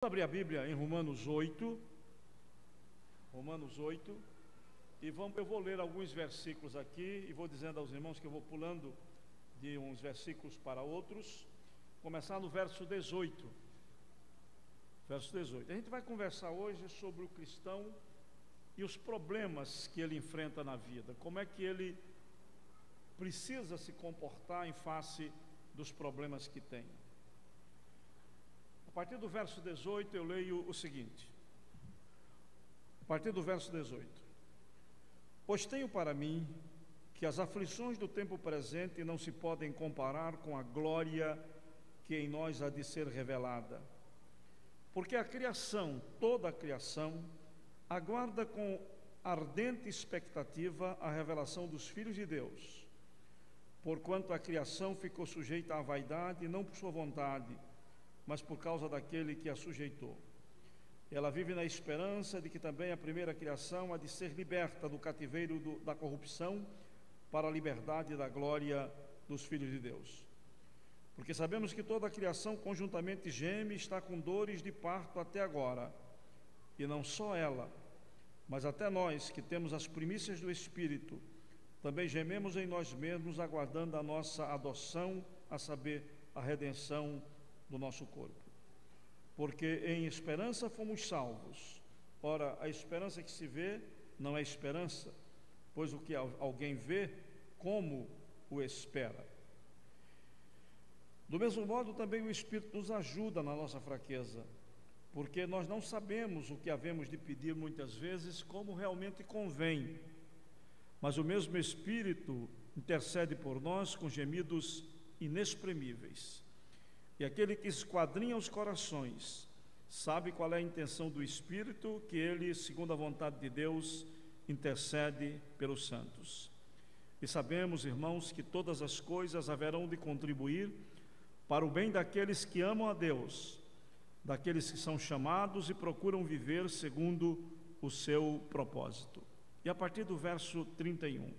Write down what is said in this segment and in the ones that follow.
Vamos abrir a Bíblia em Romanos 8, e eu vou ler alguns versículos aqui, e vou dizendo aos irmãos que eu vou pulando de uns versículos para outros. Começar no verso 18. Verso 18. A gente vai conversar hoje sobre o cristão e os problemas que ele enfrenta na vida, como é que ele precisa se comportar em face dos problemas que tem. A partir do verso 18 eu leio o seguinte. A partir do verso 18: Pois tenho para mim que as aflições do tempo presente não se podem comparar com a glória que em nós há de ser revelada. Porque a criação, toda a criação, aguarda com ardente expectativa a revelação dos filhos de Deus. Porquanto a criação ficou sujeita à vaidade, não por sua vontade, mas por causa daquele que a sujeitou. Ela vive na esperança de que também a primeira criação há de ser liberta do cativeiro da corrupção para a liberdade da glória dos filhos de Deus. Porque sabemos que toda a criação conjuntamente geme e está com dores de parto até agora. E não só ela, mas até nós que temos as primícias do Espírito, também gememos em nós mesmos, aguardando a nossa adoção, a saber, a redenção do nosso corpo. Porque em esperança fomos salvos. Ora, a esperança que se vê não é esperança, pois o que alguém vê, como o espera? Do mesmo modo, também o Espírito nos ajuda na nossa fraqueza, porque nós não sabemos o que havemos de pedir muitas vezes como realmente convém, mas o mesmo Espírito intercede por nós com gemidos inexprimíveis. E aquele que esquadrinha os corações sabe qual é a intenção do Espírito, que ele, segundo a vontade de Deus, intercede pelos santos. E sabemos, irmãos, que todas as coisas haverão de contribuir para o bem daqueles que amam a Deus, daqueles que são chamados e procuram viver segundo o seu propósito. E a partir do verso 31.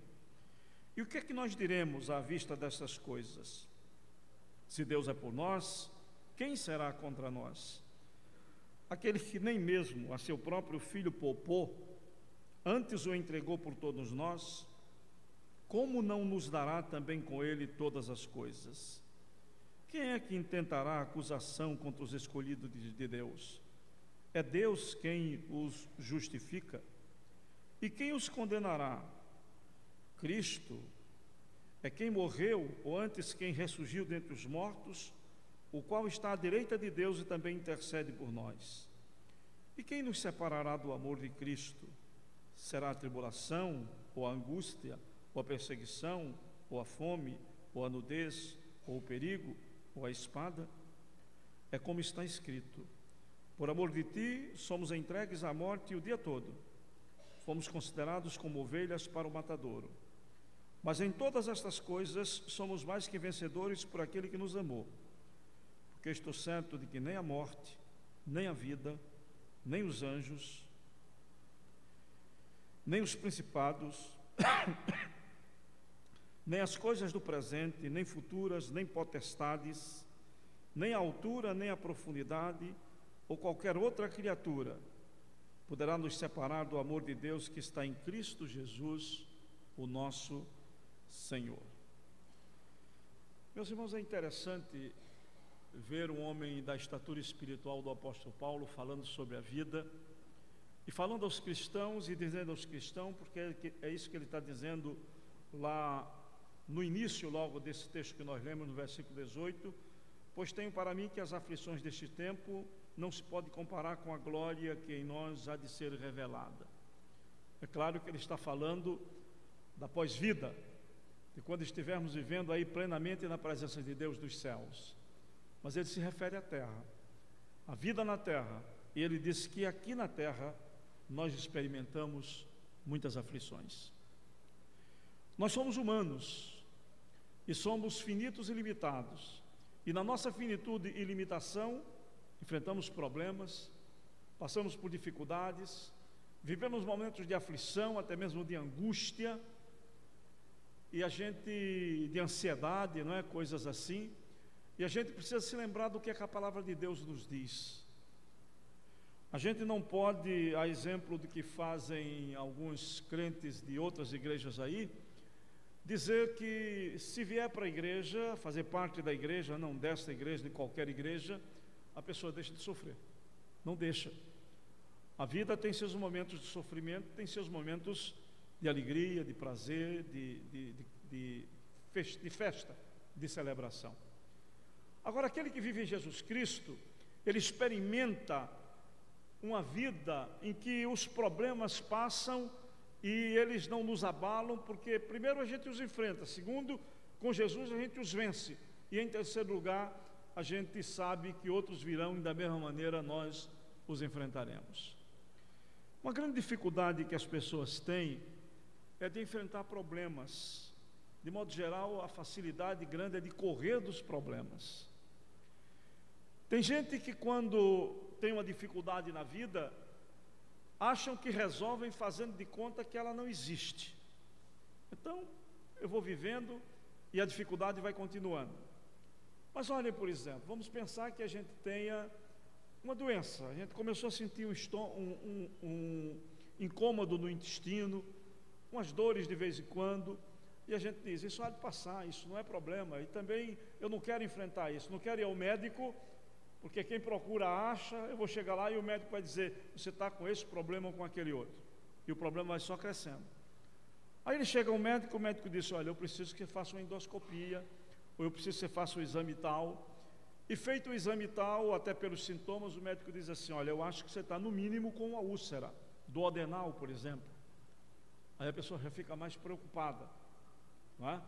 E o que é que nós diremos à vista dessas coisas? Se Deus é por nós, quem será contra nós? Aquele que nem mesmo a seu próprio Filho poupou, antes o entregou por todos nós, como não nos dará também com ele todas as coisas? Quem é que intentará acusação contra os escolhidos de Deus? É Deus quem os justifica. E quem os condenará? Cristo é quem morreu, ou antes quem ressurgiu dentre os mortos, o qual está à direita de Deus e também intercede por nós. E quem nos separará do amor de Cristo? Será a tribulação, ou a angústia, ou a perseguição, ou a fome, ou a nudez, ou o perigo, ou a espada? É como está escrito: por amor de ti somos entregues à morte o dia todo, fomos considerados como ovelhas para o matadouro. Mas em todas estas coisas somos mais que vencedores por aquele que nos amou. Porque estou certo de que nem a morte, nem a vida, nem os anjos, nem os principados, nem as coisas do presente, nem futuras, nem potestades, nem a altura, nem a profundidade, ou qualquer outra criatura, poderá nos separar do amor de Deus que está em Cristo Jesus, o nosso Senhor. Meus irmãos, é interessante ver um homem da estatura espiritual do apóstolo Paulo falando sobre a vida e falando aos cristãos e dizendo aos cristãos, porque é isso que ele está dizendo lá no início logo desse texto que nós lemos no versículo 18: pois tenho para mim que as aflições deste tempo não se pode comparar com a glória que em nós há de ser revelada. É claro que ele está falando da pós-vida, de quando estivermos vivendo aí plenamente na presença de Deus dos céus. Mas ele se refere à terra, à vida na terra, e ele diz que aqui na terra nós experimentamos muitas aflições. Nós somos humanos e somos finitos e limitados, e na nossa finitude e limitação enfrentamos problemas, passamos por dificuldades, vivemos momentos de aflição, até mesmo de angústia, e a gente de ansiedade, não é? Coisas assim. E a gente precisa se lembrar do que a palavra de Deus nos diz. A gente não pode, a exemplo do que fazem alguns crentes de outras igrejas aí, dizer que se vier para a igreja, fazer parte da igreja, não desta igreja, de qualquer igreja, a pessoa deixa de sofrer. Não deixa. A vida tem seus momentos de sofrimento, tem seus momentos de alegria, de prazer, de festa, de celebração. Agora, aquele que vive em Jesus Cristo, ele experimenta uma vida em que os problemas passam e eles não nos abalam, porque primeiro a gente os enfrenta, segundo, com Jesus a gente os vence, e em terceiro lugar, a gente sabe que outros virão e da mesma maneira nós os enfrentaremos. Uma grande dificuldade que as pessoas têm é de enfrentar problemas. De modo geral, a facilidade grande é de correr dos problemas. Tem gente que quando tem uma dificuldade na vida, acham que resolvem fazendo de conta que ela não existe. Então, eu vou vivendo e a dificuldade vai continuando. Mas olhem, por exemplo, vamos pensar que a gente tenha uma doença. A gente começou a sentir um incômodo no intestino, umas dores de vez em quando, e a gente diz, isso há de passar, isso não é problema. E também eu não quero enfrentar isso, não quero ir ao médico, porque quem procura acha, eu vou chegar lá e o médico vai dizer, você está com esse problema ou com aquele outro. E o problema vai só crescendo. Aí ele chega ao médico, o médico diz, olha, eu preciso que você faça uma endoscopia, ou eu preciso que você faça um exame tal. E feito o exame tal, até pelos sintomas, o médico diz assim, olha, eu acho que você está no mínimo com uma úlcera, duodenal, por exemplo. Aí a pessoa já fica mais preocupada, não é?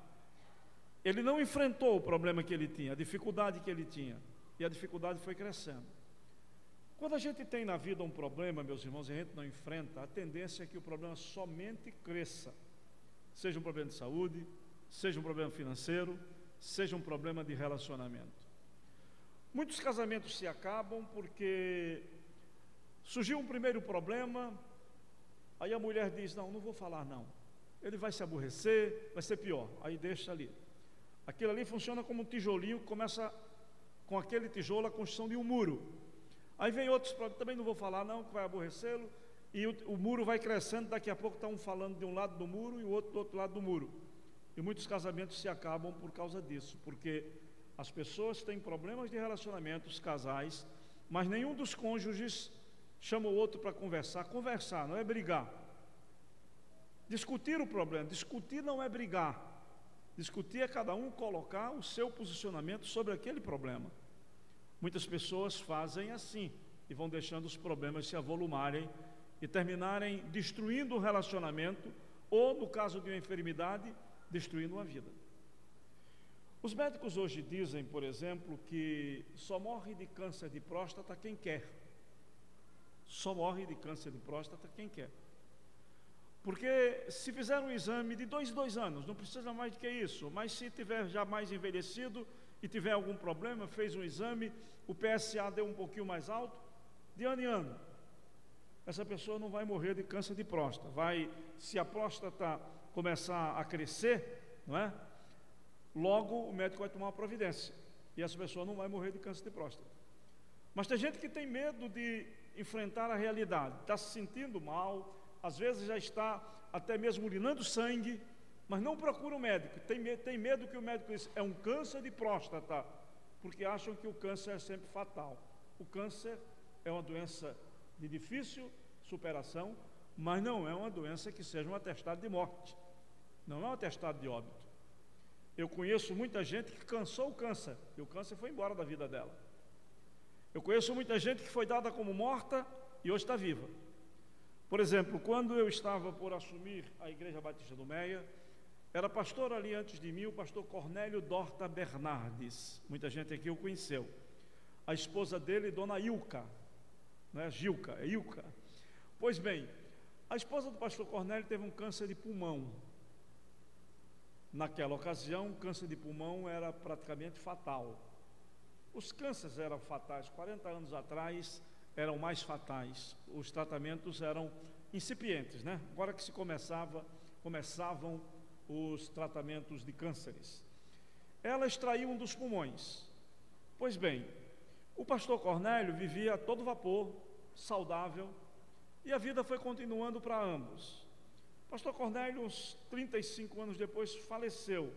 Ele não enfrentou o problema que ele tinha, a dificuldade que ele tinha. E a dificuldade foi crescendo. Quando a gente tem na vida um problema, meus irmãos, e a gente não enfrenta, a tendência é que o problema somente cresça. Seja um problema de saúde, seja um problema financeiro, seja um problema de relacionamento. Muitos casamentos se acabam porque surgiu um primeiro problema, aí a mulher diz, não vou falar não. Ele vai se aborrecer, vai ser pior, aí deixa ali. Aquilo ali funciona como um tijolinho que começa com aquele tijolo a construção de um muro. Aí vem outros, também não vou falar não, que vai aborrecê-lo, e o muro vai crescendo, daqui a pouco está um falando de um lado do muro e o outro do outro lado do muro. E muitos casamentos se acabam por causa disso, porque as pessoas têm problemas de relacionamento, os casais, mas nenhum dos cônjuges chama o outro para conversar. Conversar não é brigar. Discutir o problema, discutir não é brigar. Discutir é cada um colocar o seu posicionamento sobre aquele problema. Muitas pessoas fazem assim e vão deixando os problemas se avolumarem e terminarem destruindo o relacionamento ou, no caso de uma enfermidade, destruindo uma vida. Os médicos hoje dizem, por exemplo, que só morre de câncer de próstata quem quer. Só morre de câncer de próstata quem quer. Porque se fizer um exame de 2 anos, não precisa mais do que isso, mas se tiver já mais envelhecido e tiver algum problema, fez um exame, o PSA deu um pouquinho mais alto, de ano em ano, essa pessoa não vai morrer de câncer de próstata. Se a próstata começar a crescer, não é? Logo o médico vai tomar uma providência e essa pessoa não vai morrer de câncer de próstata. Mas tem gente que tem medo de enfrentar a realidade, está se sentindo mal, às vezes já está até mesmo urinando sangue, mas não procura um médico, tem medo que o médico diz, é um câncer de próstata, porque acham que o câncer é sempre fatal. O câncer é uma doença de difícil superação, mas não é uma doença que seja um atestado de morte, não é um atestado de óbito. Eu conheço muita gente que cansou o câncer, e o câncer foi embora da vida dela. Eu conheço muita gente que foi dada como morta e hoje está viva. Por exemplo, quando eu estava por assumir a Igreja Batista do Meia, era pastor ali antes de mim o pastor Cornélio Dorta Bernardes. Muita gente aqui o conheceu. A esposa dele, dona Ilka, não é Gilca, é Ilka. Pois bem, a esposa do pastor Cornélio teve um câncer de pulmão. Naquela ocasião, o câncer de pulmão era praticamente fatal. Os cânceres eram fatais, 40 anos atrás eram mais fatais, os tratamentos eram incipientes, né? Agora que se começavam os tratamentos de cânceres. Ela extraiu um dos pulmões. Pois bem, o pastor Cornélio vivia a todo vapor, saudável, e a vida foi continuando para ambos. Pastor Cornélio, uns 35 anos depois, faleceu.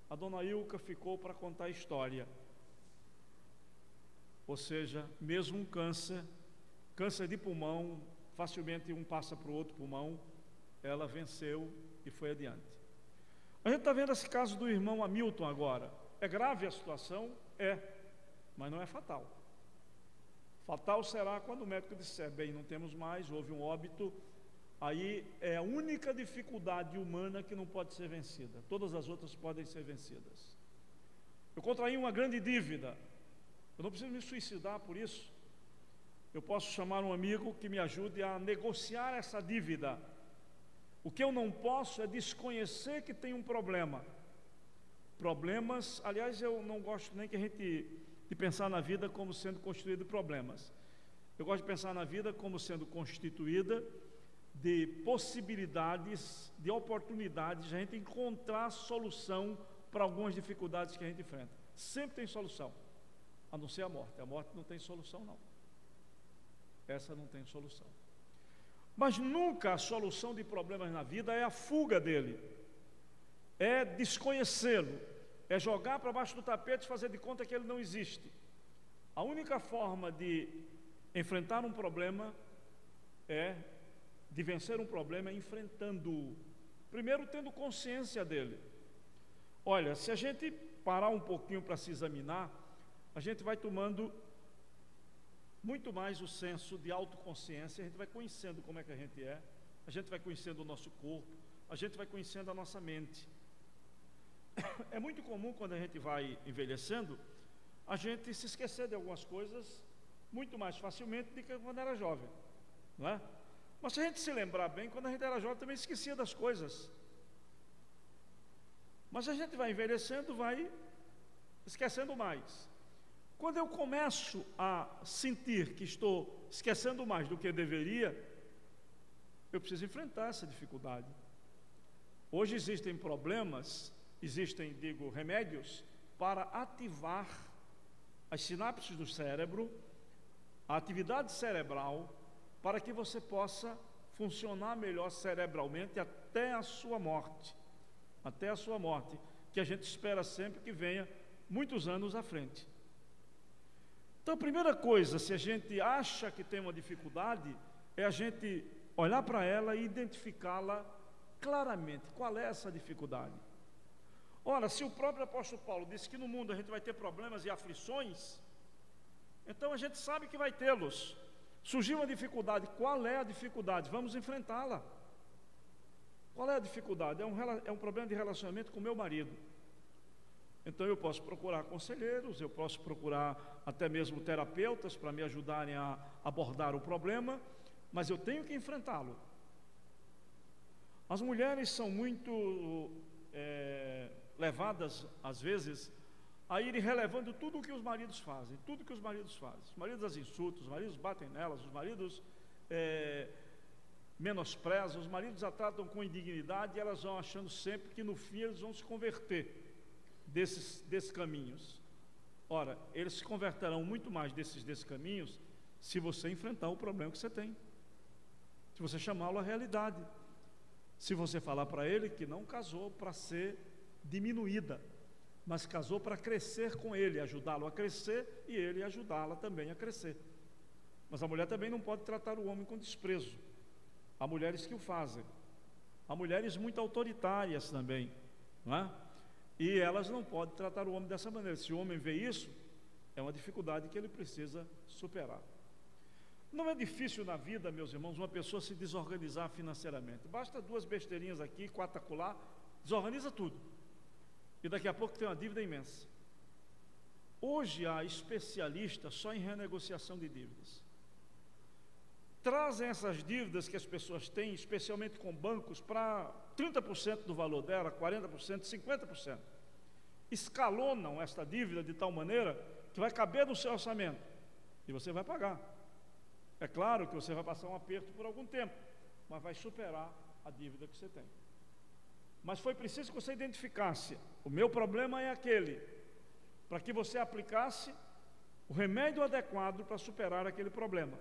A dona Ilka ficou para contar a história. Ou seja, mesmo um câncer de pulmão, facilmente um passa para o outro pulmão, ela venceu e foi adiante. A gente está vendo esse caso do irmão Hamilton agora. É grave a situação? É, mas não é fatal. Fatal será quando o médico disser, bem, não temos mais, houve um óbito. Aí é a única dificuldade humana que não pode ser vencida. Todas as outras podem ser vencidas. Eu contraí uma grande dívida. Eu não preciso me suicidar por isso. Eu posso chamar um amigo que me ajude a negociar essa dívida. O que eu não posso é desconhecer que tem um problema. Problemas, aliás, eu não gosto nem de pensar na vida como sendo constituída de problemas. Eu gosto de pensar na vida como sendo constituída de possibilidades, de oportunidades, de a gente encontrar solução para algumas dificuldades que a gente enfrenta. Sempre tem solução, a não ser a morte. A morte não tem solução, não. Essa não tem solução. Mas nunca a solução de problemas na vida é a fuga dele, é desconhecê-lo, é jogar para baixo do tapete e fazer de conta que ele não existe. A única forma de enfrentar um problema de vencer um problema é enfrentando-o. Primeiro, tendo consciência dele. Olha, se a gente parar um pouquinho para se examinar, a gente vai tomando muito mais o senso de autoconsciência, a gente vai conhecendo como é que a gente é, a gente vai conhecendo o nosso corpo, a gente vai conhecendo a nossa mente. É muito comum quando a gente vai envelhecendo, a gente se esquecer de algumas coisas muito mais facilmente do que quando era jovem, não é? Mas se a gente se lembrar bem, quando a gente era jovem também esquecia das coisas. Mas a gente vai envelhecendo, vai esquecendo mais. Quando eu começo a sentir que estou esquecendo mais do que eu deveria, eu preciso enfrentar essa dificuldade. Hoje existem problemas, remédios para ativar as sinapses do cérebro, a atividade cerebral, para que você possa funcionar melhor cerebralmente até a sua morte. Até a sua morte, que a gente espera sempre que venha muitos anos à frente. Então, a primeira coisa, se a gente acha que tem uma dificuldade, é a gente olhar para ela e identificá-la claramente. Qual é essa dificuldade? Ora, se o próprio apóstolo Paulo disse que no mundo a gente vai ter problemas e aflições, então a gente sabe que vai tê-los. Surgiu uma dificuldade, qual é a dificuldade? Vamos enfrentá-la. Qual é a dificuldade? É um problema de relacionamento com o meu marido. Então eu posso procurar conselheiros, eu posso procurar até mesmo terapeutas para me ajudarem a abordar o problema, mas eu tenho que enfrentá-lo. As mulheres são muito levadas, às vezes, a irem relevando tudo o que os maridos fazem, tudo que os maridos fazem. Os maridos as insultam, os maridos batem nelas, os maridos menosprezam, os maridos a tratam com indignidade, e elas vão achando sempre que no fim eles vão se converter desses caminhos. Ora, eles se converterão muito mais desses caminhos se você enfrentar o problema que você tem, se você chamá-lo à realidade, se você falar para ele que não casou para ser diminuída, mas casou para crescer com ele, ajudá-lo a crescer e ele ajudá-la também a crescer. Mas a mulher também não pode tratar o homem com desprezo. Há mulheres que o fazem, há mulheres muito autoritárias também, não é? E elas não podem tratar o homem dessa maneira. Se o homem vê isso, é uma dificuldade que ele precisa superar. Não é difícil na vida, meus irmãos, uma pessoa se desorganizar financeiramente. Basta duas besteirinhas aqui, quatro acolá, desorganiza tudo. E daqui a pouco tem uma dívida imensa. Hoje há especialistas só em renegociação de dívidas. Trazem essas dívidas que as pessoas têm, especialmente com bancos, para 30% do valor dela, 40%, 50%. Escalonam esta dívida de tal maneira que vai caber no seu orçamento e você vai pagar. É claro que você vai passar um aperto por algum tempo, mas vai superar a dívida que você tem. Mas foi preciso que você identificasse: o meu problema é aquele, para que você aplicasse o remédio adequado para superar aquele problema.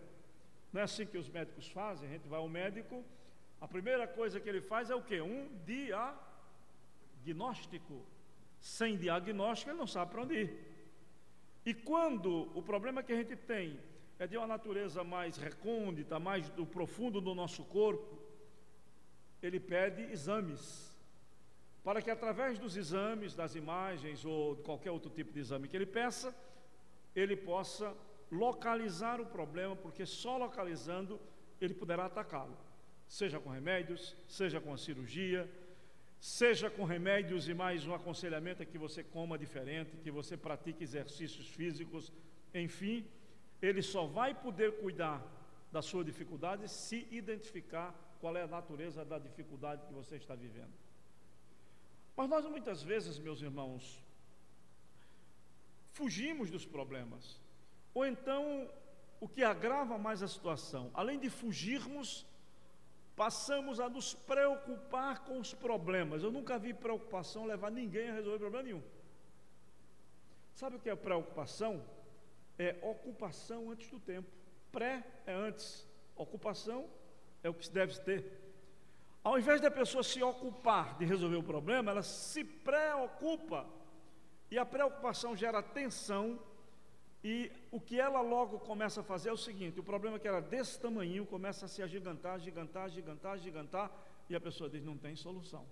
Não é assim que os médicos fazem? A gente vai ao médico, a primeira coisa que ele faz é o quê? Um diagnóstico. Sem diagnóstico ele não sabe para onde ir. E quando o problema que a gente tem é de uma natureza mais recôndita, mais do profundo do nosso corpo, ele pede exames, para que através dos exames, das imagens ou de qualquer outro tipo de exame que ele peça, ele possa localizar o problema, porque só localizando ele poderá atacá-lo, seja com remédios, seja com a cirurgia, seja com remédios e mais um aconselhamento é que você coma diferente, que você pratique exercícios físicos, enfim, ele só vai poder cuidar da sua dificuldade se identificar qual é a natureza da dificuldade que você está vivendo. Mas nós muitas vezes, meus irmãos, fugimos dos problemas, ou então o que agrava mais a situação, além de fugirmos, passamos a nos preocupar com os problemas. Eu nunca vi preocupação levar ninguém a resolver problema nenhum. Sabe o que é preocupação? É ocupação antes do tempo. Pré é antes, ocupação é o que se deve ter. Ao invés da pessoa se ocupar de resolver o problema, ela se preocupa, e a preocupação gera tensão, e o que ela logo começa a fazer é o seguinte: o problema que era desse tamanho começa a se agigantar, e a pessoa diz: não tem solução.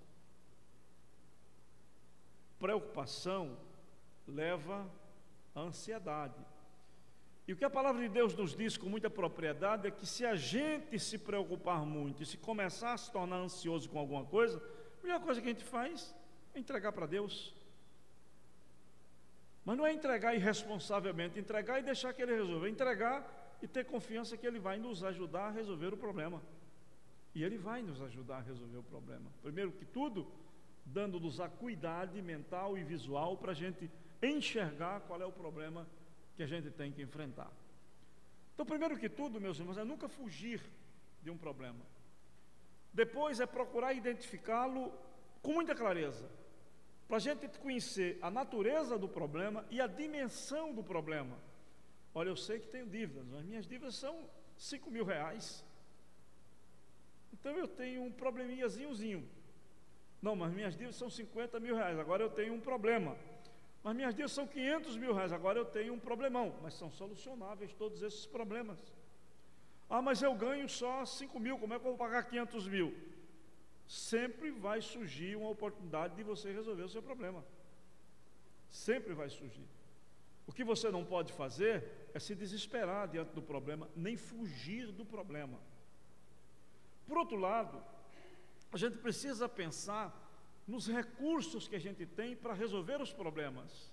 Preocupação leva à ansiedade. E o que a palavra de Deus nos diz com muita propriedade é que se a gente se preocupar muito e se começar a se tornar ansioso com alguma coisa, a melhor coisa que a gente faz é entregar para Deus. Mas não é entregar irresponsavelmente, entregar e deixar que Ele resolva, entregar e ter confiança que Ele vai nos ajudar a resolver o problema. E Ele vai nos ajudar a resolver o problema. Primeiro que tudo, dando-nos acuidade mental e visual para a gente enxergar qual é o problema que a gente tem que enfrentar. Então, primeiro que tudo, meus irmãos, é nunca fugir de um problema. Depois é procurar identificá-lo com muita clareza, para a gente conhecer a natureza do problema e a dimensão do problema. Olha, eu sei que tenho dívidas, mas minhas dívidas são 5 mil reais. Então eu tenho um probleminhazinhozinho. Não, mas minhas dívidas são 50 mil reais, agora eu tenho um problema. Mas minhas dívidas são 500 mil reais, agora eu tenho um problemão. Mas são solucionáveis todos esses problemas. Ah, mas eu ganho só 5 mil, como é que eu vou pagar 500 mil? Sempre vai surgir uma oportunidade de você resolver o seu problema. Sempre vai surgir. O que você não pode fazer é se desesperar diante do problema, nem fugir do problema. Por outro lado, a gente precisa pensar nos recursos que a gente tem para resolver os problemas.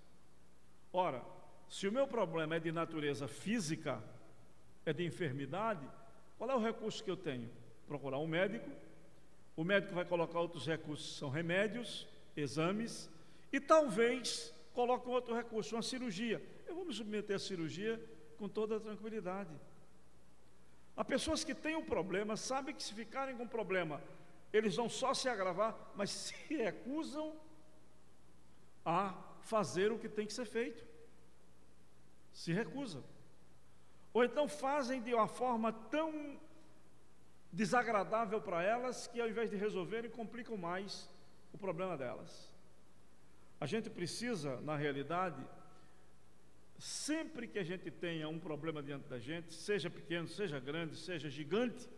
Ora, se o meu problema é de natureza física, é de enfermidade, qual é o recurso que eu tenho? Procurar um médico. O médico vai colocar outros recursos, são remédios, exames, e talvez coloque um outro recurso, uma cirurgia. Eu vou me submeter à cirurgia com toda a tranquilidade. Há pessoas que têm um problema, sabem que se ficarem com um problema, eles vão só se agravar, mas se recusam a fazer o que tem que ser feito. Se recusam. Ou então fazem de uma forma tão desagradável para elas, que ao invés de resolverem, complicam mais o problema delas. A gente precisa, na realidade, sempre que a gente tenha um problema diante da gente, seja pequeno, seja grande, seja gigante,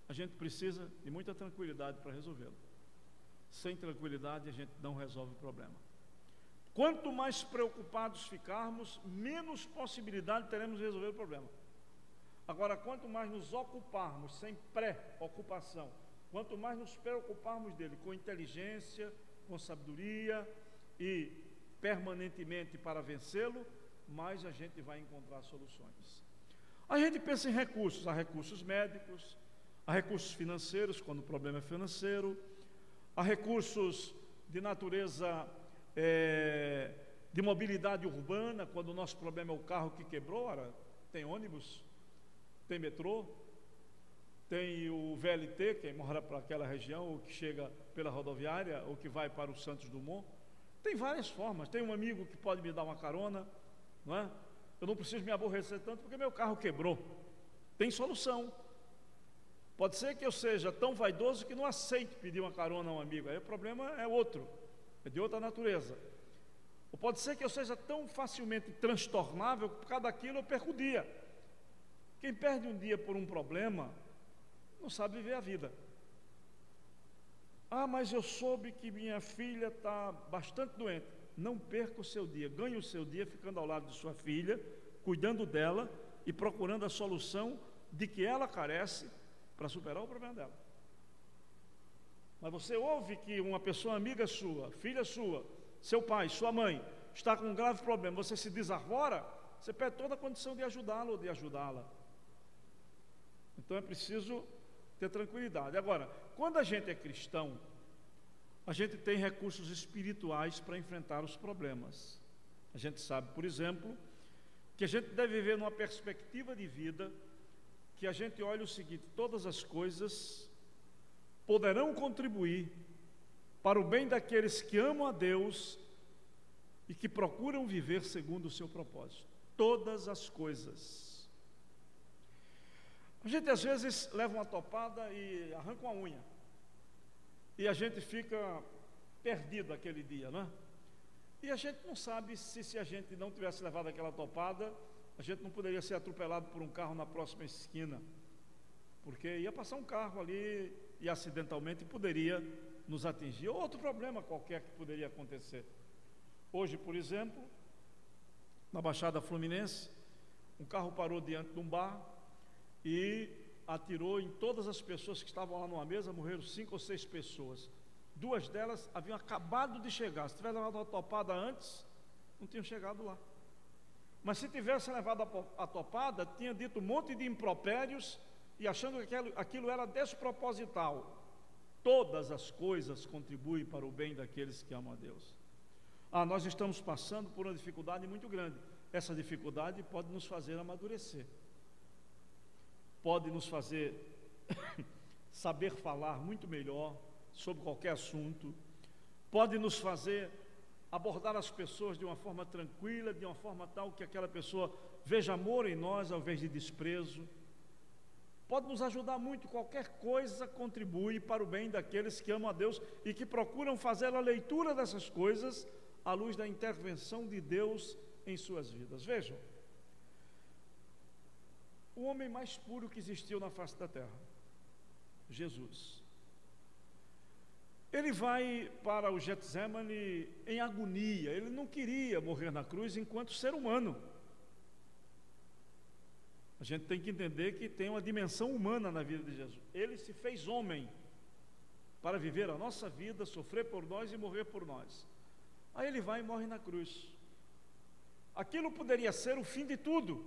a gente precisa de muita tranquilidade para resolvê-lo. Sem tranquilidade a gente não resolve o problema. Quanto mais preocupados ficarmos, menos possibilidade teremos de resolver o problema. Agora, quanto mais nos ocuparmos, sem pré-ocupação, quanto mais nos preocuparmos dele com inteligência, com sabedoria e permanentemente para vencê-lo, mais a gente vai encontrar soluções. A gente pensa em recursos, há recursos médicos, há recursos financeiros, quando o problema é financeiro, há recursos de natureza de mobilidade urbana, quando o nosso problema é o carro que quebrou. Ora, tem ônibus, tem metrô, tem o VLT, quem mora para aquela região, ou que chega pela rodoviária, ou que vai para o Santos Dumont. Tem várias formas. Tem um amigo que pode me dar uma carona, não é? Eu não preciso me aborrecer tanto porque meu carro quebrou. Tem solução. Pode ser que eu seja tão vaidoso que não aceite pedir uma carona a um amigo, aí o problema é outro, é de outra natureza. Ou pode ser que eu seja tão facilmente transtornável que por causa daquilo eu perco o dia. Quem perde um dia por um problema não sabe viver a vida. Ah, mas eu soube que minha filha está bastante doente. Não perca o seu dia, ganhe o seu dia ficando ao lado de sua filha, cuidando dela e procurando a solução de que ela carece para superar o problema dela. Mas você ouve que uma pessoa amiga sua, filha sua, seu pai, sua mãe, está com um grave problema, você se desarvora, você perde toda a condição de ajudá-lo ou de ajudá-la. Então é preciso ter tranquilidade. Agora, quando a gente é cristão, a gente tem recursos espirituais para enfrentar os problemas. A gente sabe, por exemplo, que a gente deve viver numa perspectiva de vida que a gente olha o seguinte: todas as coisas poderão contribuir para o bem daqueles que amam a Deus e que procuram viver segundo o seu propósito. Todas as coisas. A gente às vezes leva uma topada e arranca uma unha, e a gente fica perdido aquele dia, não é? E a gente não sabe se a gente não tivesse levado aquela topada, a gente não poderia ser atropelado por um carro na próxima esquina, porque ia passar um carro ali e acidentalmente poderia nos atingir, ou outro problema qualquer que poderia acontecer. Hoje, por exemplo, na Baixada Fluminense, um carro parou diante de um bar e atirou em todas as pessoas que estavam lá numa mesa. Morreram 5 ou 6 pessoas. 2 delas haviam acabado de chegar. Se tivesse levado uma topada antes, não tinham chegado lá. Mas se tivesse levado a topada, tinha dito um monte de impropérios e achando que aquilo era desproposital. Todas as coisas contribuem para o bem daqueles que amam a Deus. Nós estamos passando por uma dificuldade muito grande. Essa dificuldade pode nos fazer amadurecer, pode nos fazer saber falar muito melhor sobre qualquer assunto, pode nos fazer abordar as pessoas de uma forma tranquila, de uma forma tal que aquela pessoa veja amor em nós ao invés de desprezo, pode nos ajudar muito. Qualquer coisa contribui para o bem daqueles que amam a Deus e que procuram fazer a leitura dessas coisas à luz da intervenção de Deus em suas vidas. Vejam, o homem mais puro que existiu na face da terra, Jesus, ele vai para o Getsemane em agonia. Ele não queria morrer na cruz enquanto ser humano. A gente tem que entender que tem uma dimensão humana na vida de Jesus. Ele se fez homem para viver a nossa vida, sofrer por nós e morrer por nós. Aí ele vai e morre na cruz. Aquilo poderia ser o fim de tudo,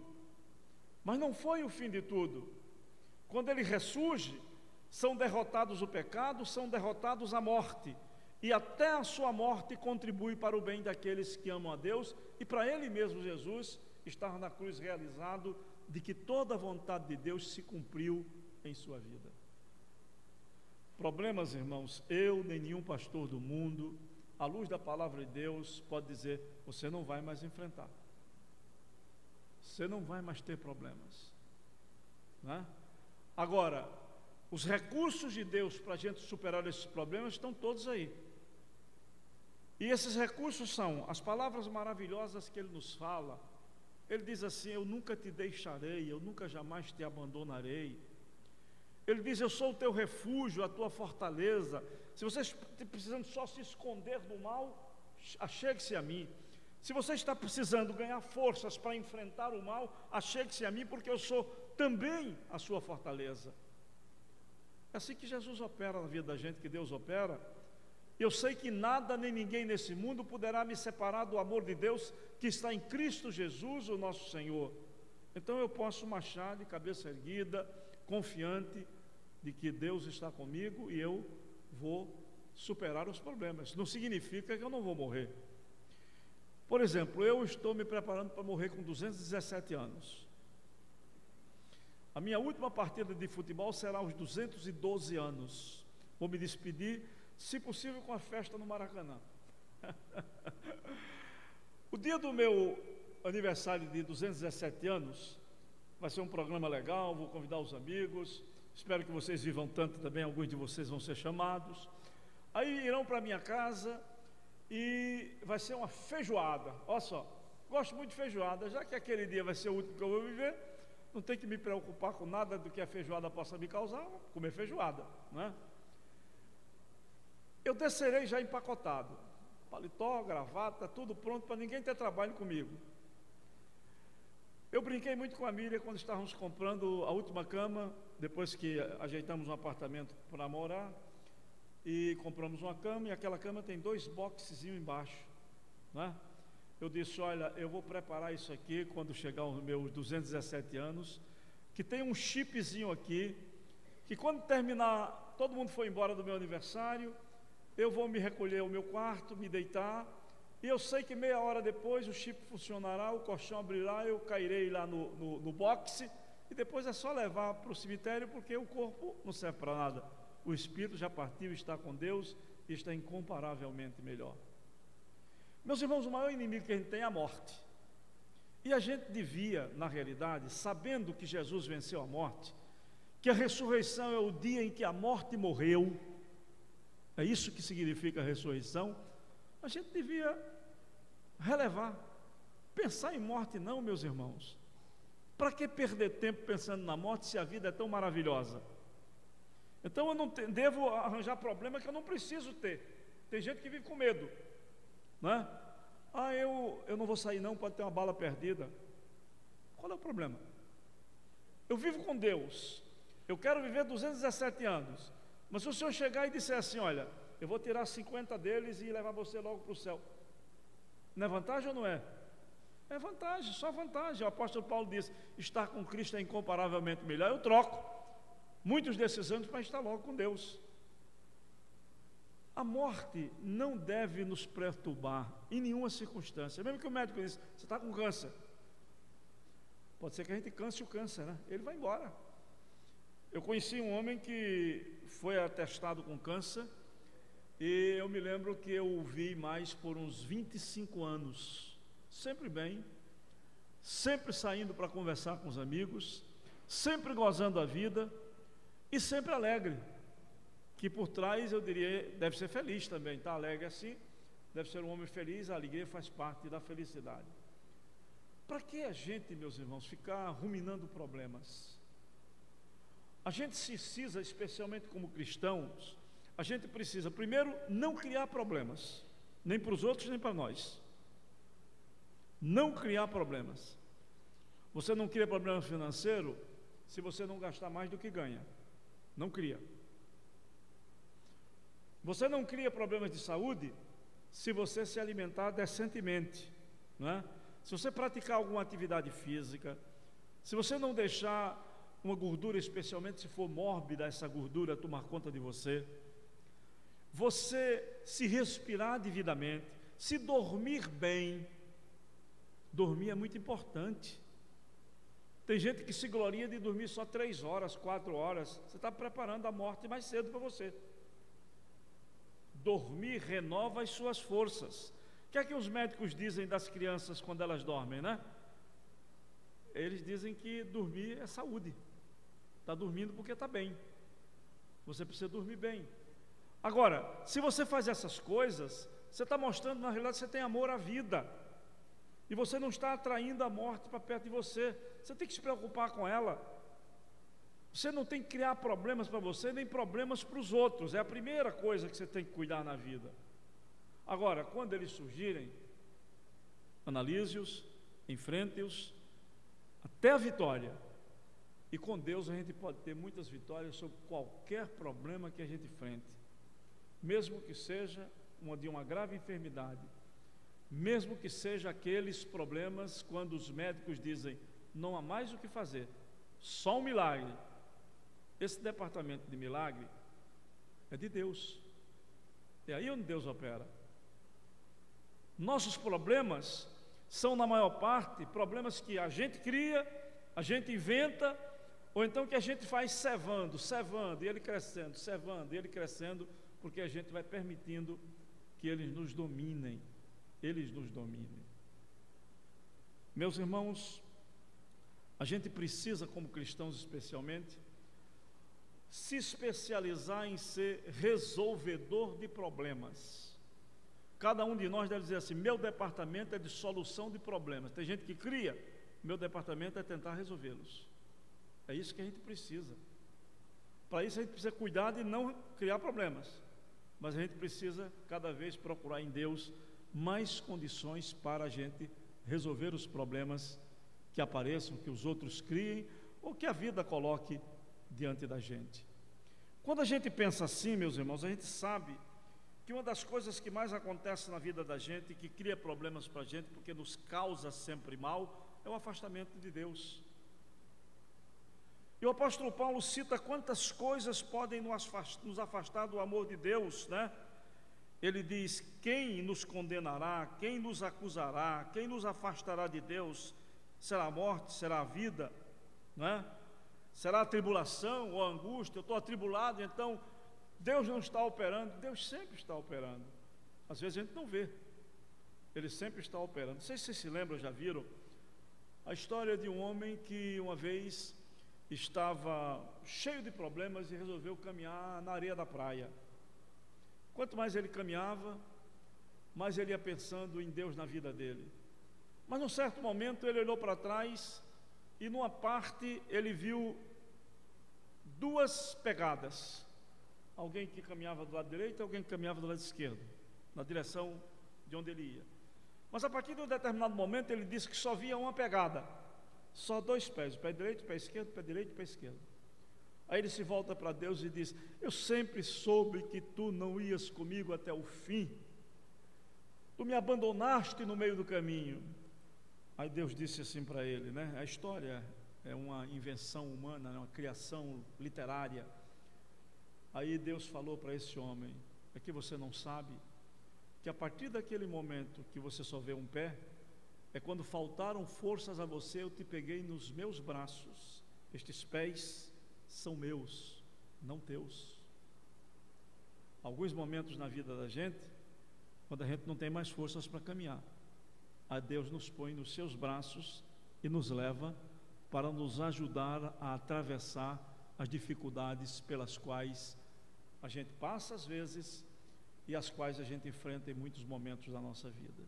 mas não foi o fim de tudo. Quando ele ressurge, são derrotados o pecado, são derrotados a morte, e até a sua morte contribui para o bem daqueles que amam a Deus, e para ele mesmo, Jesus, estar na cruz realizado de que toda a vontade de Deus se cumpriu em sua vida. Problemas, irmãos, eu nem nenhum pastor do mundo, à luz da palavra de Deus, pode dizer: você não vai mais enfrentar, você não vai mais ter problemas, né? Agora, os recursos de Deus para a gente superar esses problemas estão todos aí. E esses recursos são as palavras maravilhosas que Ele nos fala. Ele diz assim: eu nunca te deixarei, eu nunca jamais te abandonarei. Ele diz: eu sou o teu refúgio, a tua fortaleza. Se você está precisando só se esconder do mal, achegue-se a mim. Se você está precisando ganhar forças para enfrentar o mal, achegue-se a mim, porque eu sou também a sua fortaleza. É assim que Jesus opera na vida da gente, que Deus opera. Eu sei que nada nem ninguém nesse mundo poderá me separar do amor de Deus que está em Cristo Jesus, o nosso Senhor. Então eu posso marchar de cabeça erguida, confiante de que Deus está comigo e eu vou superar os problemas. Não significa que eu não vou morrer. Por exemplo, eu estou me preparando para morrer com 217 anos. A minha última partida de futebol será aos 212 anos. Vou me despedir, se possível, com a festa no Maracanã. O dia do meu aniversário de 217 anos, vai ser um programa legal, vou convidar os amigos, espero que vocês vivam tanto também, alguns de vocês vão ser chamados. Aí irão para minha casa e vai ser uma feijoada. Olha só, gosto muito de feijoada, já que aquele dia vai ser o último que eu vou viver, não tem que me preocupar com nada do que a feijoada possa me causar, vou comer feijoada, não é? Eu descerei já empacotado, paletó, gravata, tudo pronto para ninguém ter trabalho comigo. Eu brinquei muito com a Miriam quando estávamos comprando a última cama, depois que ajeitamos um apartamento para morar, e compramos uma cama, e aquela cama tem 2 boxezinhos embaixo, né? Eu disse, olha, eu vou preparar isso aqui quando chegar aos meus 217 anos, que tem um chipzinho aqui, que quando terminar, todo mundo foi embora do meu aniversário, eu vou me recolher ao meu quarto, me deitar, e eu sei que meia hora depois o chip funcionará, o colchão abrirá, eu cairei lá no boxe, e depois é só levar para o cemitério, porque o corpo não serve para nada. O espírito já partiu, está com Deus e está incomparavelmente melhor. Meus irmãos, o maior inimigo que a gente tem é a morte. E a gente devia, na realidade, sabendo que Jesus venceu a morte, que a ressurreição é o dia em que a morte morreu, é isso que significa a ressurreição, a gente devia relevar. Pensar em morte não, meus irmãos. Para que perder tempo pensando na morte se a vida é tão maravilhosa? Então eu não devo arranjar problema que eu não preciso ter. Tem gente que vive com medo, né? Eu não vou sair não, pode ter uma bala perdida. Qual é o problema? Eu vivo com Deus, eu quero viver 217 anos, mas se o Senhor chegar e disser assim, olha, eu vou tirar 50 deles e levar você logo para o céu, não é vantagem ou não é? É vantagem, só vantagem. O apóstolo Paulo diz, estar com Cristo é incomparavelmente melhor. Eu troco muitos desses anos para estar logo com Deus. A morte não deve nos perturbar em nenhuma circunstância. Mesmo que o médico diz, você está com câncer, pode ser que a gente canse o câncer, né? Ele vai embora. Eu conheci um homem que foi atestado com câncer, e eu me lembro que eu o vi mais por uns 25 anos, sempre bem, sempre saindo para conversar com os amigos, sempre gozando a vida e sempre alegre, que por trás eu diria, deve ser feliz também, está alegre assim, deve ser um homem feliz, a alegria faz parte da felicidade. Para que a gente, meus irmãos, ficar ruminando problemas? A gente precisa, especialmente como cristãos, a gente precisa, primeiro, não criar problemas, nem para os outros, nem para nós. Não criar problemas. Você não cria problema financeiro se você não gastar mais do que ganha. Não cria. Você não cria problemas de saúde se você se alimentar decentemente, não é? Se você praticar alguma atividade física, se você não deixar uma gordura, especialmente se for mórbida essa gordura tomar conta de você, você se respirar devidamente, se dormir bem. Dormir é muito importante. Tem gente que se gloria de dormir só 3 horas, 4 horas. Você está preparando a morte mais cedo para você. Dormir renova as suas forças. O que é que os médicos dizem das crianças quando elas dormem, né? Eles dizem que dormir é saúde. Está dormindo porque está bem. Você precisa dormir bem. Agora, se você faz essas coisas, você está mostrando, na realidade, que você tem amor à vida. E você não está atraindo a morte para perto de você. Você tem que se preocupar com ela. Você não tem que criar problemas para você, nem problemas para os outros. É a primeira coisa que você tem que cuidar na vida. Agora, quando eles surgirem, analise-os, enfrente-os, até a vitória. E com Deus a gente pode ter muitas vitórias sobre qualquer problema que a gente enfrente. Mesmo que seja de uma grave enfermidade. Mesmo que seja aqueles problemas quando os médicos dizem, não há mais o que fazer, só um milagre. Esse departamento de milagre é de Deus. É aí onde Deus opera. Nossos problemas são, na maior parte, problemas que a gente cria, a gente inventa, ou então que a gente faz cevando, e ele crescendo, cevando, e ele crescendo, porque a gente vai permitindo que eles nos dominem. Eles nos dominem. Meus irmãos, A gente precisa, como cristãos especialmente, se especializar em ser resolvedor de problemas. Cada um de nós deve dizer assim: meu departamento é de solução de problemas. Tem gente que cria, meu departamento é tentar resolvê-los. É isso que a gente precisa. Para isso a gente precisa cuidar de não criar problemas, mas a gente precisa cada vez procurar em Deus mais condições para a gente resolver os problemas que apareçam, que os outros criem ou que a vida coloque diante da gente. Quando a gente pensa assim, meus irmãos, a gente sabe que uma das coisas que mais acontece na vida da gente, que cria problemas para a gente, porque nos causa sempre mal, é o afastamento de Deus. E o apóstolo Paulo cita quantas coisas podem nos afastar do amor de Deus, né? Ele diz: quem nos condenará, quem nos acusará, quem nos afastará de Deus? Será a morte, será a vida, não é? Será a tribulação ou a angústia? Eu estou atribulado, então Deus não está operando. Deus sempre está operando. Às vezes a gente não vê, Ele sempre está operando. Não sei se vocês se lembram, já viram a história de um homem que uma vez estava cheio de problemas e resolveu caminhar na areia da praia. Quanto mais ele caminhava, mais ele ia pensando em Deus na vida dele. Mas num certo momento ele olhou para trás e numa parte ele viu duas pegadas. Alguém que caminhava do lado direito e alguém que caminhava do lado esquerdo, na direção de onde ele ia. Mas a partir de um determinado momento ele disse que só via uma pegada, só dois pés, o pé direito, o pé esquerdo, o pé direito e o pé esquerdo. Aí ele se volta para Deus e diz: eu sempre soube que tu não ias comigo até o fim, tu me abandonaste no meio do caminho. Aí Deus disse assim para ele, né? A história é uma invenção humana, uma criação literária. Aí Deus falou para esse homem: é que você não sabe que a partir daquele momento que você só vê um pé, é quando faltaram forças a você, eu te peguei nos meus braços. Estes pés são meus, não teus. Alguns momentos na vida da gente, quando a gente não tem mais forças para caminhar, a Deus nos põe nos seus braços e nos leva para nos ajudar a atravessar as dificuldades pelas quais a gente passa às vezes e as quais a gente enfrenta em muitos momentos da nossa vida.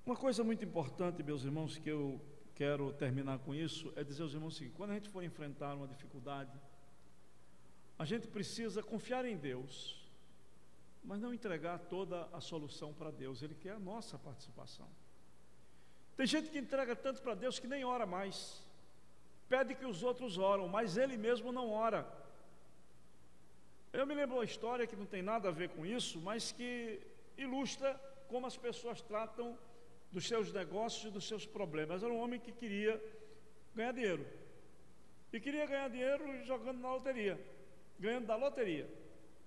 Uma coisa muito importante, meus irmãos, que eu quero terminar com isso, é dizer aos irmãos o seguinte: quando a gente for enfrentar uma dificuldade, a gente precisa confiar em Deus, mas não entregar toda a solução para Deus. Ele quer a nossa participação. Tem gente que entrega tanto para Deus que nem ora mais, pede que os outros oram, mas ele mesmo não ora. Eu me lembro uma história que não tem nada a ver com isso, mas que ilustra como as pessoas tratam dos seus negócios e dos seus problemas. Era um homem que queria ganhar dinheiro, e queria ganhar dinheiro jogando na loteria, ganhando da loteria.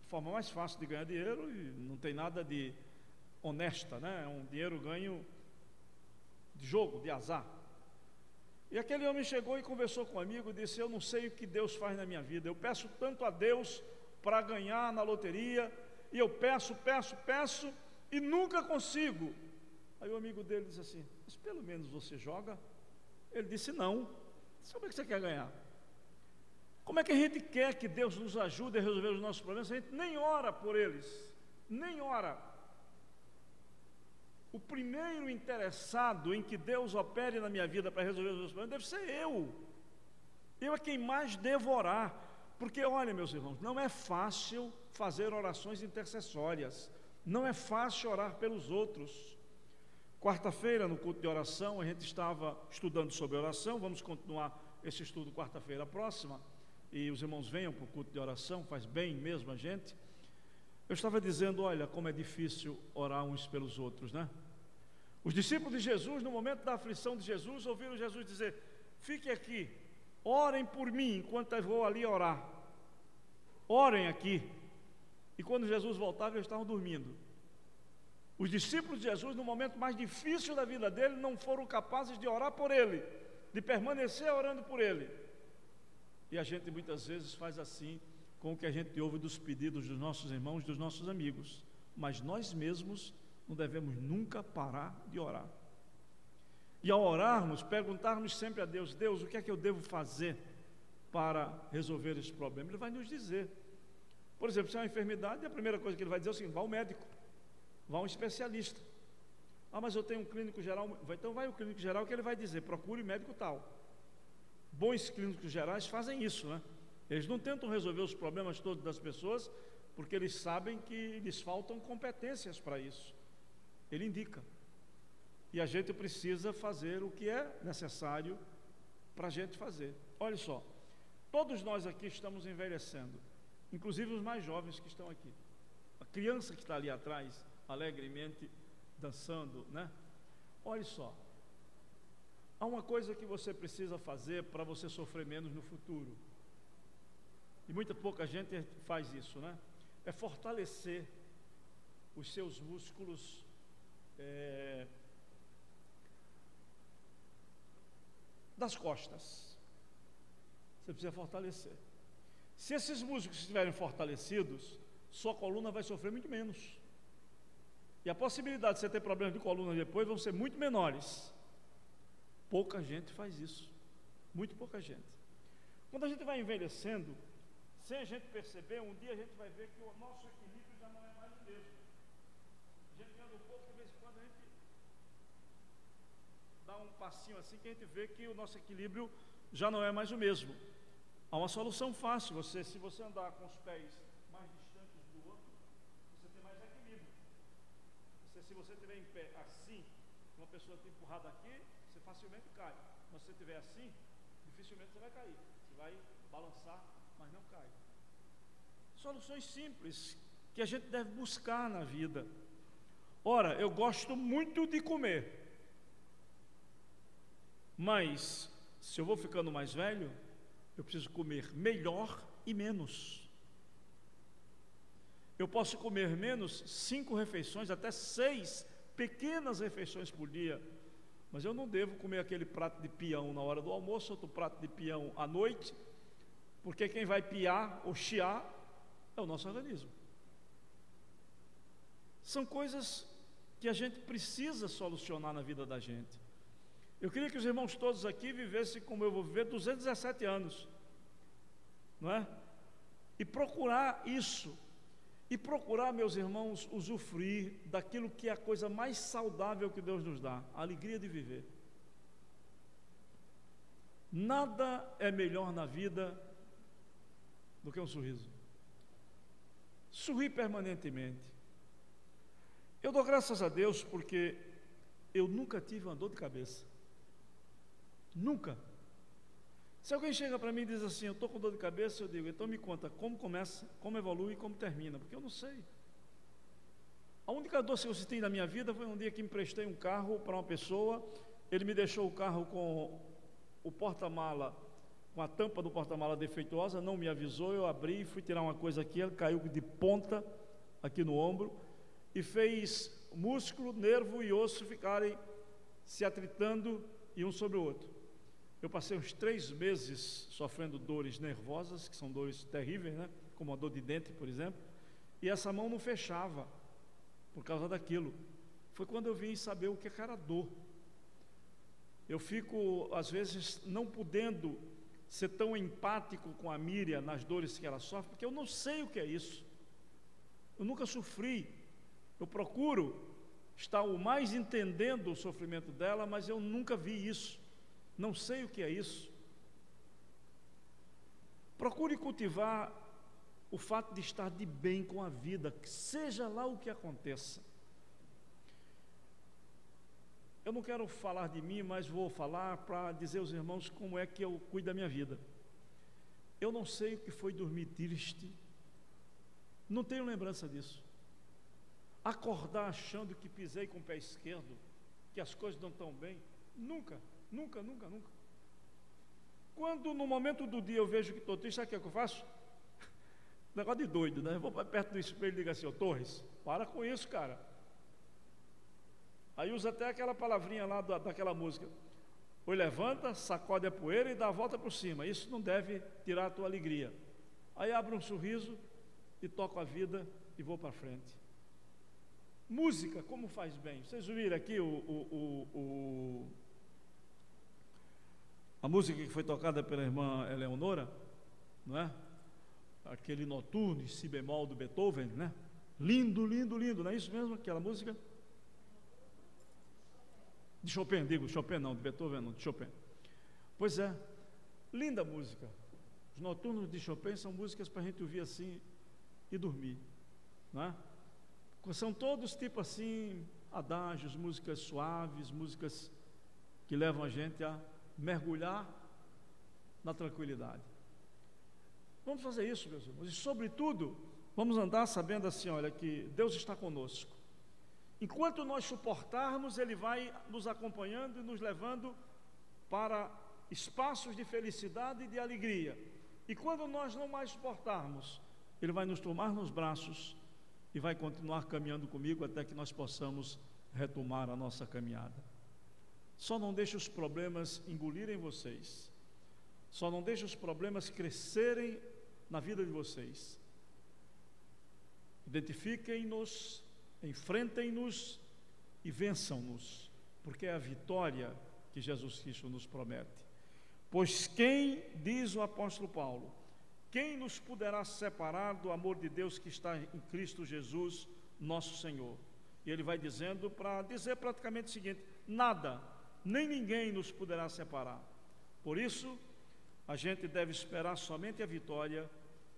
A forma mais fácil de ganhar dinheiro, e não tem nada de honesta, né? É um dinheiro ganho de jogo, de azar. E aquele homem chegou e conversou com um amigo e disse: eu não sei o que Deus faz na minha vida, eu peço tanto a Deus para ganhar na loteria, e eu peço e nunca consigo. Aí o amigo dele disse assim: mas pelo menos você joga? Ele disse: não. Como é que você quer ganhar? Como é que a gente quer que Deus nos ajude a resolver os nossos problemas? A gente nem ora por eles, nem ora. O primeiro interessado em que Deus opere na minha vida para resolver os meus problemas deve ser eu. Eu é quem mais devo orar. Porque olha, meus irmãos, não é fácil fazer orações intercessórias, não é fácil orar pelos outros. Quarta-feira, no culto de oração, a gente estava estudando sobre oração. Vamos continuar esse estudo quarta-feira próxima, e os irmãos venham para o culto de oração, faz bem mesmo a gente. Eu estava dizendo, olha, como é difícil orar uns pelos outros, né? Os discípulos de Jesus, no momento da aflição de Jesus, ouviram Jesus dizer: fique aqui, orem por mim, enquanto eu vou ali orar. Orem aqui. E quando Jesus voltava, eles estavam dormindo. Os discípulos de Jesus, no momento mais difícil da vida dele, não foram capazes de orar por ele, de permanecer orando por ele. E a gente muitas vezes faz assim com o que a gente ouve dos pedidos dos nossos irmãos, dos nossos amigos, mas nós mesmos não devemos nunca parar de orar. E ao orarmos, perguntarmos sempre a Deus: Deus, o que é que eu devo fazer para resolver esse problema? Ele vai nos dizer. Por exemplo, se é uma enfermidade, a primeira coisa que ele vai dizer é o seguinte: vá ao médico, vá a um especialista. Ah, mas eu tenho um clínico geral. Então vai ao clínico geral, que ele vai dizer: procure médico tal. Bons clínicos gerais fazem isso, né? Eles não tentam resolver os problemas todos das pessoas, porque eles sabem que lhes faltam competências para isso. Ele indica. E a gente precisa fazer o que é necessário para a gente fazer. Olha só, todos nós aqui estamos envelhecendo, inclusive os mais jovens que estão aqui. A criança que está ali atrás, alegremente dançando, né? Olha só, há uma coisa que você precisa fazer para você sofrer menos no futuro. E muita pouca gente faz isso, né? É fortalecer os seus músculos das costas. Você precisa fortalecer. Se esses músculos estiverem fortalecidos, sua coluna vai sofrer muito menos. E a possibilidade de você ter problemas de coluna depois vão ser muito menores. Pouca gente faz isso. Muito pouca gente. Quando a gente vai envelhecendo, sem a gente perceber, um dia a gente vai ver que o nosso equilíbrio já não é mais o mesmo. A gente anda um pouco, de vez em quando a gente dá um passinho assim, que a gente vê que o nosso equilíbrio já não é mais o mesmo. Há uma solução fácil: se você andar com os pés mais distantes do outro, você tem mais equilíbrio. Se você estiver em pé assim, uma pessoa te empurrar daqui, você facilmente cai. Mas se você estiver assim, dificilmente você vai cair. Você vai balançar, mas não cai. Soluções simples que a gente deve buscar na vida. Ora, eu gosto muito de comer, mas se eu vou ficando mais velho, eu preciso comer melhor e menos. Eu posso comer menos 5 refeições, até 6 pequenas refeições por dia, mas eu não devo comer aquele prato de peão na hora do almoço, outro prato de peão à noite, porque quem vai piar ou chiar é o nosso organismo. São coisas que a gente precisa solucionar na vida da gente. Eu queria que os irmãos todos aqui vivessem como eu vou viver 217 anos, não é? E procurar isso, e procurar, meus irmãos, usufruir daquilo que é a coisa mais saudável que Deus nos dá: a alegria de viver. Nada é melhor na vida do que um sorriso. Sorrir permanentemente. Eu dou graças a Deus porque eu nunca tive uma dor de cabeça. Nunca. Se alguém chega para mim e diz assim: eu estou com dor de cabeça, eu digo: então me conta como começa, como evolui e como termina, porque eu não sei. A única dor que eu senti na minha vida foi um dia que emprestei um carro para uma pessoa. Ele me deixou o carro com o porta-mala, com a tampa do porta-mala defeituosa, não me avisou. Eu abri, fui tirar uma coisa aqui, ele caiu de ponta aqui no ombro e fez músculo, nervo e osso ficarem se atritando e um sobre o outro. Eu passei uns 3 meses sofrendo dores nervosas, que são dores terríveis, né? Como a dor de dente, por exemplo, e essa mão não fechava por causa daquilo. Foi quando eu vim saber o que era dor. Eu fico, às vezes, não podendo ser tão empático com a Miriam nas dores que ela sofre, porque eu não sei o que é isso. Eu nunca sofri. Eu procuro estar o mais entendendo o sofrimento dela, mas eu nunca vi isso. Não sei o que é isso. Procure cultivar o fato de estar de bem com a vida, seja lá o que aconteça. Eu não quero falar de mim, mas vou falar para dizer aos irmãos como é que eu cuido da minha vida. Eu não sei o que foi dormir triste, não tenho lembrança disso. Acordar achando que pisei com o pé esquerdo, que as coisas não estão bem, nunca. Quando no momento do dia eu vejo que estou triste, sabe o que é que eu faço? Negócio de doido, né? Eu vou para perto do espelho e digo assim: ô Torres, para com isso, cara. Aí usa até aquela palavrinha lá daquela música: oi, levanta, sacode a poeira e dá a volta por cima. Isso não deve tirar a tua alegria. Aí abro um sorriso e toco a vida e vou para frente. Música, como faz bem. Vocês viram aqui A música que foi tocada pela irmã Eleonora, não é? Aquele noturno em si bemol do Beethoven, né? Lindo, lindo, lindo, não é isso mesmo? Aquela música? De Chopin, digo, Chopin não, de Beethoven não, de Chopin. Pois é, linda música. Os noturnos de Chopin são músicas para a gente ouvir assim e dormir, não é? São todos tipo assim, adágios, músicas suaves, músicas que levam a gente a mergulhar na tranquilidade. Vamos fazer isso, meus irmãos, e sobretudo, vamos andar sabendo assim, olha, que Deus está conosco. Enquanto nós suportarmos, Ele vai nos acompanhando e nos levando para espaços de felicidade e de alegria. E quando nós não mais suportarmos, Ele vai nos tomar nos braços e vai continuar caminhando comigo até que nós possamos retomar a nossa caminhada. Só não deixe os problemas engolirem vocês. Só não deixe os problemas crescerem na vida de vocês. Identifiquem-nos, enfrentem-nos e vençam-nos, porque é a vitória que Jesus Cristo nos promete. Pois quem, diz o apóstolo Paulo, quem nos poderá separar do amor de Deus que está em Cristo Jesus, nosso Senhor? E ele vai dizendo, para dizer praticamente o seguinte: nada, nem ninguém nos poderá separar. Por isso, a gente deve esperar somente a vitória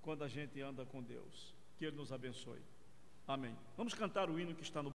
quando a gente anda com Deus. Que Ele nos abençoe. Amém. Vamos cantar o hino que está no